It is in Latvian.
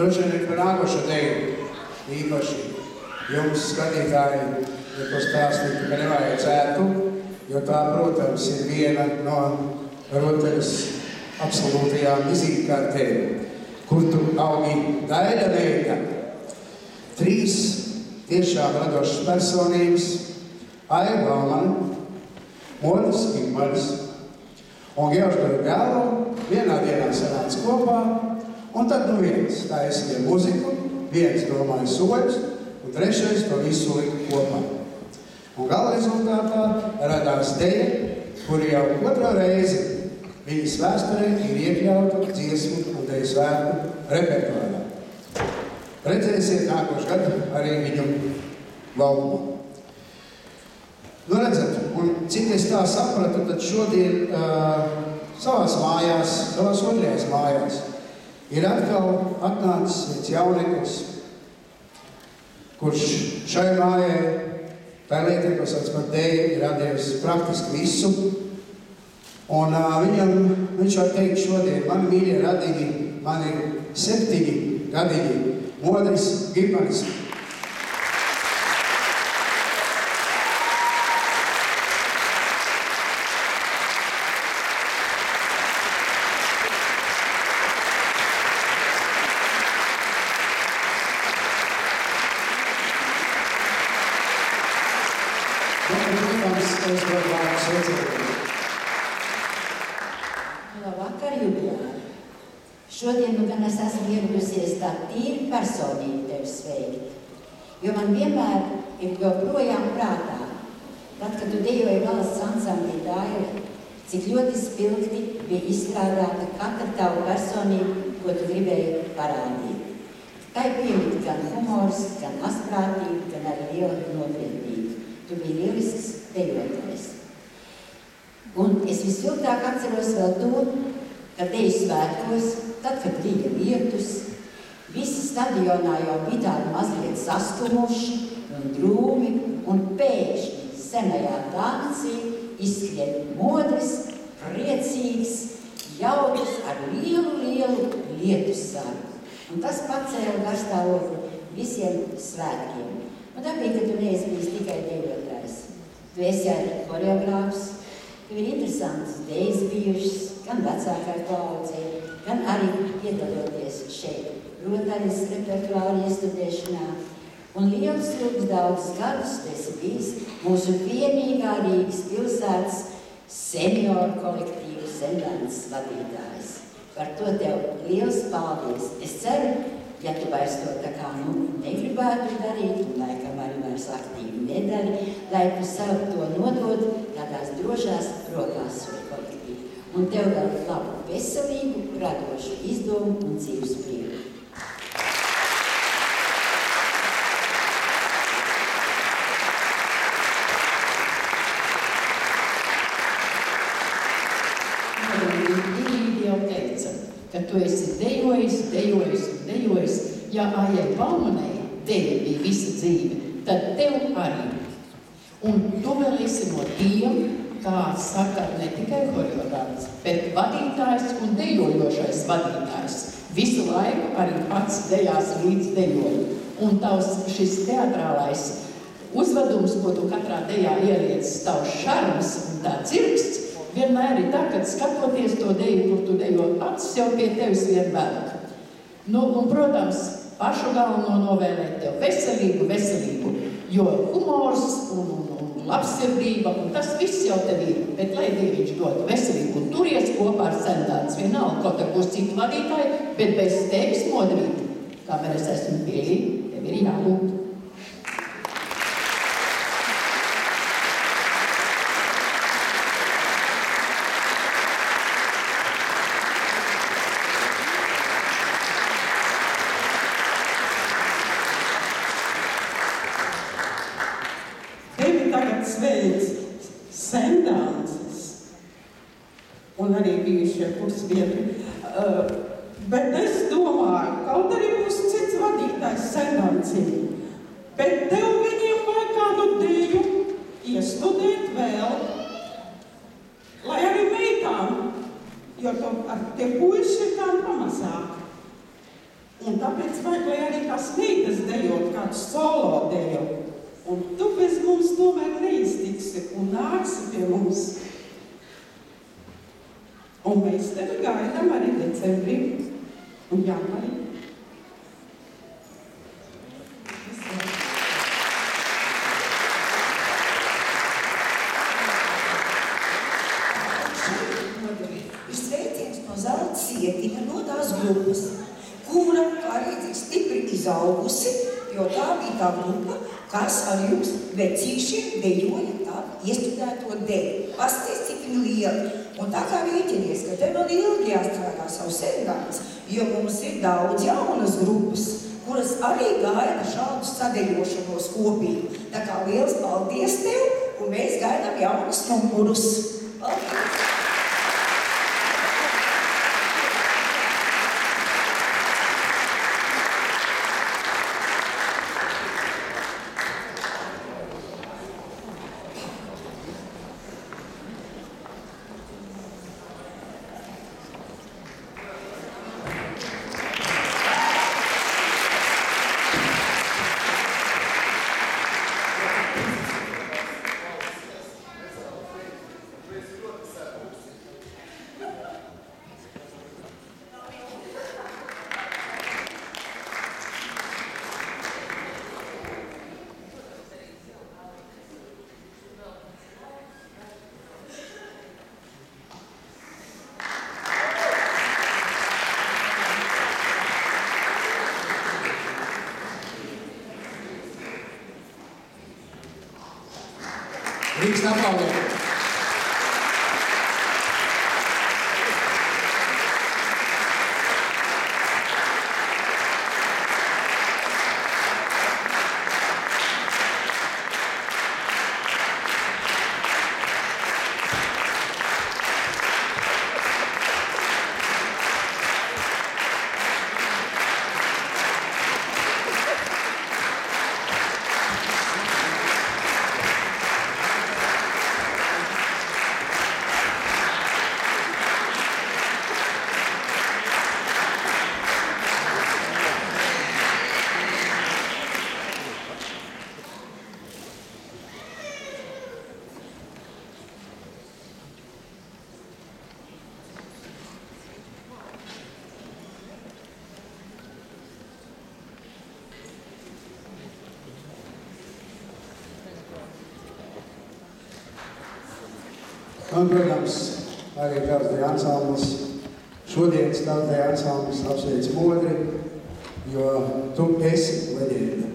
Droši vien par nākošo deju īpaši jums, skatītāji, ja ko stāstītu, ka nevajadzētu, jo tā, protams, ir viena no rotaļas absolūtajām vizītkartēm, kur tu augi Daila meita. 3 tiešām radošas personības, Aija Baumane, Monis Kimbaļs un Georgi Galo vienā dienā sanāca kopā, un tad viens taisīja muziku, viens domāja soļus, un 3. to visu lika kopā. Un gala rezultātā radās deja, kur jau 2. reizi viņas vēsturē ir iekļauta dziesmu un deju svētku repertuārā. Redzēsiet nākošu gadu arī viņu laukumu. Nu, redzat, un cik es tā sapratu, tad šodien savās mājās, savās otrajās mājās, ir atkal atnācis viens jauneklis, kurš šai mājai, tā lieta, ko sauc par deju, ir radījis praktiski visu. Un viņš var teikt šodien, mani mīļie radīgi, mani 7 gadīgi Modris Gipanis. Labvakar, jubilāri! Šodien nu gan es esmu ieradusies tā tīri personīgi tevi sveikt, jo man vienmēr ir joprojām prātā, tad, kad tu dejoji valsts ansamblī Daila, cik ļoti spilgti bija izstrādāta katra tavu personību, ko tu gribēji parādīt. Tai piemīt gan humors, gan asprātība, gan arī liela nopietnība. Tu biji lielisks dejotājs. Un es visviltāk atceros vēl to, ka deju svētkos, tad, kad bija lietus, visi stadionā jau bija tādi mazliet saskumuši un drūmi, un pēkšņi senajā dancī izskrien Modris, priecīgs, jaudis ar lielu lietussargu. Un tas pacēla garstāvokli visiem svētkiem. Un dabīgi, ka tu neesi bijis tikai dejotājs. Tu esi arī horeogrāfs, tev ir interesantas dejas bijušas, gan vecākai paaudzei, gan arī piedaloties šeit rotaļas repertuāru iestudēšanā. Un liels daudzus gadus tu esi bijis mūsu vienīgā Rīgas pilsētas senioru kolektīvu Sendants vadītājs. Par to tev liels paldies. Es ceru, ja tu vairs to tā kā negribētu darīt, un laikam arī vairs aktīvi nedari, lai tu sev to nodod tādās drošās rokās šo kolektīvu. Un tev vēl labu veselību, radošu izdomu un dzīves prieku. Jau teica, ka tu esi dejojis. Ja Aijai Baumanei deja bija visa dzīve, tad tev arī. Un tu vēl esi no tiem, kā saka ne tikai horeogrāfs, bet vadītājs un dejojošais vadītājs. Visu laiku arī pats dejās līdz dejoju. Un tavs šis teatrālais uzvedums, ko tu katrā dejā ieliec, tavs šarms un tā dzirksts, vienmēr ir tā, kad skatoties to deju, kur tu dejo, acis jau pie tevis vien velk. Nu, un, protams, pašu galveno novēlēt tev veselību, jo humors un labsirdība, un tas viss jau tev ir, bet lai Dieviņš dod veselību, un turies kopā ar Sendāns vienalga, kaut ar būs citu vadītāji, bet bez tevis, Modrīt, kamēr es esmu pieļīgi, tev ir jābūt. Un arī bijušie kursbiedri. Bet es domāju, kaut arī būs cits vadītājs Sendancī, bet tev viņiem vajag kādu deju iestudēt vēl, lai arī meitām, jo ar tie puiši ir kā pamazāk. Un tāpēc tāpēc vajag, lai arī tās meitas dejot kādu solo deju. Un tu bez mums tomēr neiztiksi un nāksi pie mums. Un mēs tevi gaidām arī decembrī un janvarī. Sietina no tās grupas, kura, kā redzēs, stipri izaugusi, jo tā bija tā grupa, kas ar jums vecīšiem dejoja tā iestudēto deju. Pasties, cik viņi lieli. Un tā kā rēķinies, ka te vēl ilgi jāstrādā savu sevgāns, jo mums ir daudz jaunas grupas, kuras arī gaida šādus sadejošanos kopīgi. Tā kā liels paldies tev, un mēs gaidām jaunus numurus. Paldies! Rīgas aplaudē. Un, protams, arī tautai ansamblis. Šodienas tautai ansamblis apsveic Modri, jo tu esi leģenda.